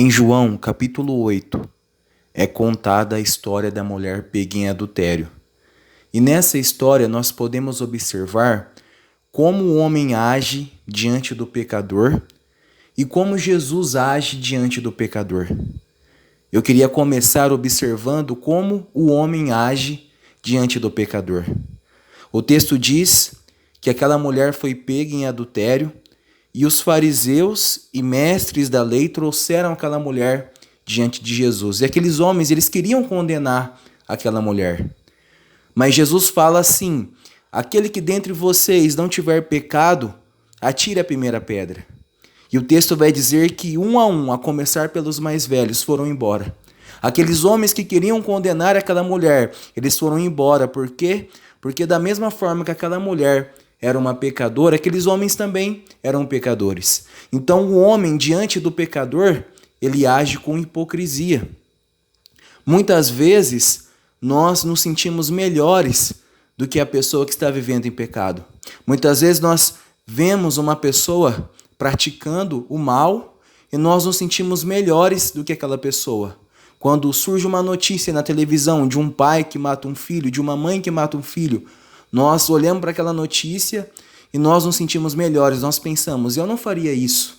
Em João, capítulo 8, é contada a história da mulher pega em adultério. E nessa história nós podemos observar como o homem age diante do pecador e como Jesus age diante do pecador. Eu queria começar observando como o homem age diante do pecador. O texto diz que aquela mulher foi pega em adultério e os fariseus e mestres da lei trouxeram aquela mulher diante de Jesus. E aqueles homens, eles queriam condenar aquela mulher. Mas Jesus fala assim: aquele que dentre vocês não tiver pecado, atire a primeira pedra. E o texto vai dizer que um, a começar pelos mais velhos, foram embora. Aqueles homens que queriam condenar aquela mulher, eles foram embora. Por quê? Porque da mesma forma que aquela mulher era uma pecadora, aqueles homens também eram pecadores. Então o homem, diante do pecador, ele age com hipocrisia. Muitas vezes, nós nos sentimos melhores do que a pessoa que está vivendo em pecado. Muitas vezes nós vemos uma pessoa praticando o mal e nós nos sentimos melhores do que aquela pessoa. Quando surge uma notícia na televisão de um pai que mata um filho, de uma mãe que mata um filho, nós olhamos para aquela notícia e nós nos sentimos melhores. Nós pensamos, eu não faria isso.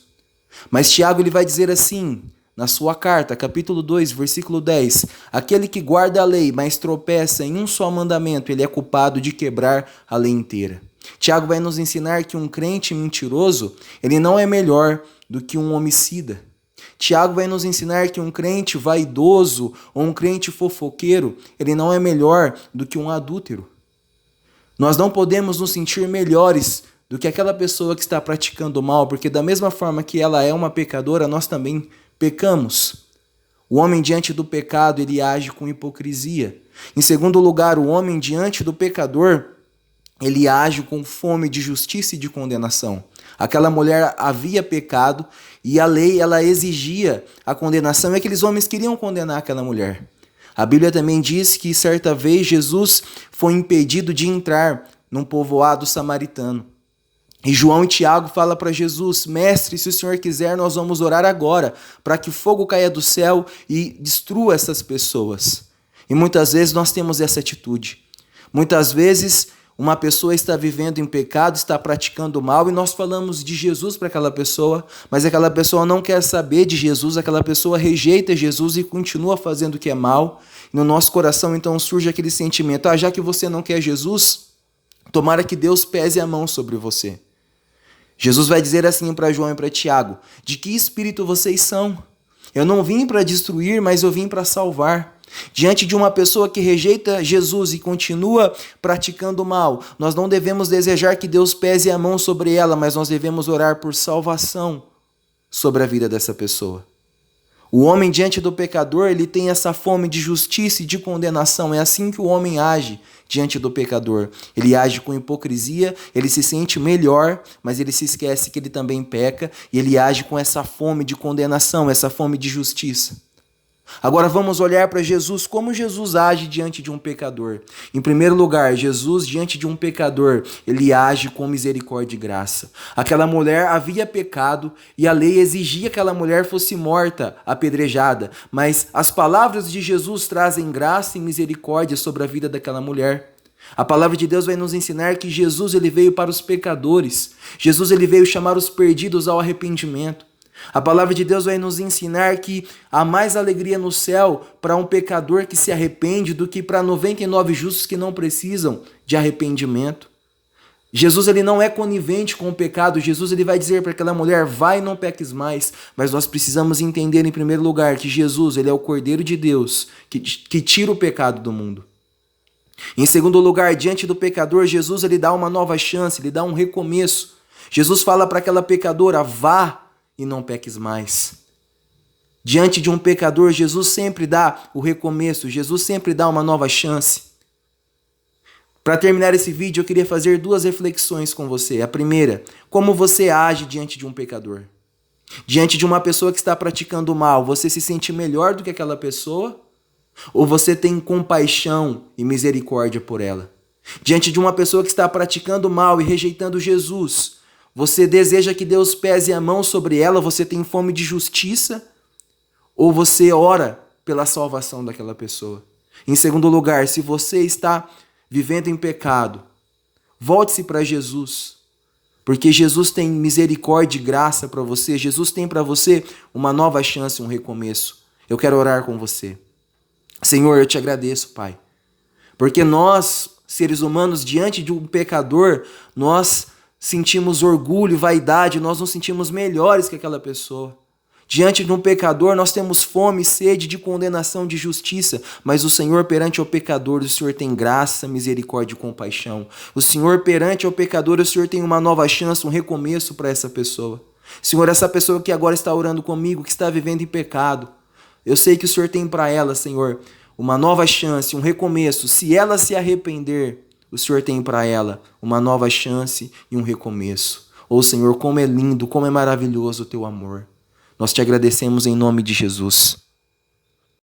Mas Tiago ele vai dizer assim, na sua carta, capítulo 2, versículo 10, aquele que guarda a lei, mas tropeça em um só mandamento, ele é culpado de quebrar a lei inteira. Tiago vai nos ensinar que um crente mentiroso, ele não é melhor do que um homicida. Tiago vai nos ensinar que um crente vaidoso ou um crente fofoqueiro, ele não é melhor do que um adúltero. Nós não podemos nos sentir melhores do que aquela pessoa que está praticando o mal, porque da mesma forma que ela é uma pecadora, nós também pecamos. O homem diante do pecado, ele age com hipocrisia. Em segundo lugar, o homem diante do pecador, ele age com fome de justiça e de condenação. Aquela mulher havia pecado e a lei ela exigia a condenação e aqueles homens queriam condenar aquela mulher. A Bíblia também diz que certa vez Jesus foi impedido de entrar num povoado samaritano. E João e Tiago falam para Jesus: mestre, se o Senhor quiser, nós vamos orar agora para que fogo caia do céu e destrua essas pessoas. E muitas vezes nós temos essa atitude. Muitas vezes uma pessoa está vivendo em pecado, está praticando mal e nós falamos de Jesus para aquela pessoa, mas aquela pessoa não quer saber de Jesus, aquela pessoa rejeita Jesus e continua fazendo o que é mal. E no nosso coração então surge aquele sentimento: já que você não quer Jesus, tomara que Deus pese a mão sobre você. Jesus vai dizer assim para João e para Tiago: de que espírito vocês são? Eu não vim para destruir, mas eu vim para salvar. Diante de uma pessoa que rejeita Jesus e continua praticando mal, nós não devemos desejar que Deus pese a mão sobre ela, mas nós devemos orar por salvação sobre a vida dessa pessoa. O homem diante do pecador, ele tem essa fome de justiça e de condenação. É assim que o homem age diante do pecador. Ele age com hipocrisia, ele se sente melhor, mas ele se esquece que ele também peca e ele age com essa fome de condenação, essa fome de justiça. Agora vamos olhar para Jesus, como Jesus age diante de um pecador. Em primeiro lugar, Jesus diante de um pecador, ele age com misericórdia e graça. Aquela mulher havia pecado e a lei exigia que aquela mulher fosse morta, apedrejada. Mas as palavras de Jesus trazem graça e misericórdia sobre a vida daquela mulher. A palavra de Deus vai nos ensinar que Jesus ele veio para os pecadores. Jesus ele veio chamar os perdidos ao arrependimento. A palavra de Deus vai nos ensinar que há mais alegria no céu para um pecador que se arrepende do que para 99 justos que não precisam de arrependimento. Jesus ele não é conivente com o pecado. Jesus ele vai dizer para aquela mulher: vai e não peques mais. Mas nós precisamos entender em primeiro lugar que Jesus ele é o Cordeiro de Deus que tira o pecado do mundo. Em segundo lugar, diante do pecador, Jesus ele dá uma nova chance, ele dá um recomeço. Jesus fala para aquela pecadora: vá e não peques mais. Diante de um pecador, Jesus sempre dá o recomeço, Jesus sempre dá uma nova chance. Para terminar esse vídeo, eu queria fazer duas reflexões com você. A primeira, como você age diante de um pecador? Diante de uma pessoa que está praticando mal, você se sente melhor do que aquela pessoa? Ou você tem compaixão e misericórdia por ela? Diante de uma pessoa que está praticando mal e rejeitando Jesus, você deseja que Deus pese a mão sobre ela? Você tem fome de justiça? ou você ora pela salvação daquela pessoa. Em segundo lugar, se você está vivendo em pecado, volte-se para Jesus, porque Jesus tem misericórdia e graça para você. Jesus tem para você uma nova chance, um recomeço. Eu quero orar com você. Senhor, eu te agradeço, Pai, porque nós, seres humanos, diante de um pecador, nós sentimos orgulho, vaidade, nós nos sentimos melhores que aquela pessoa. Diante de um pecador, nós temos fome e sede de condenação, de justiça, mas o Senhor perante o pecador, o Senhor tem graça, misericórdia e compaixão. O Senhor perante o pecador, o Senhor tem uma nova chance, um recomeço para essa pessoa. Senhor, essa pessoa que agora está orando comigo, que está vivendo em pecado, eu sei que o Senhor tem para ela, Senhor, uma nova chance, um recomeço. Se ela se arrepender, o Senhor tem para ela uma nova chance e um recomeço. Oh, Senhor, como é lindo, como é maravilhoso o teu amor. Nós te agradecemos em nome de Jesus.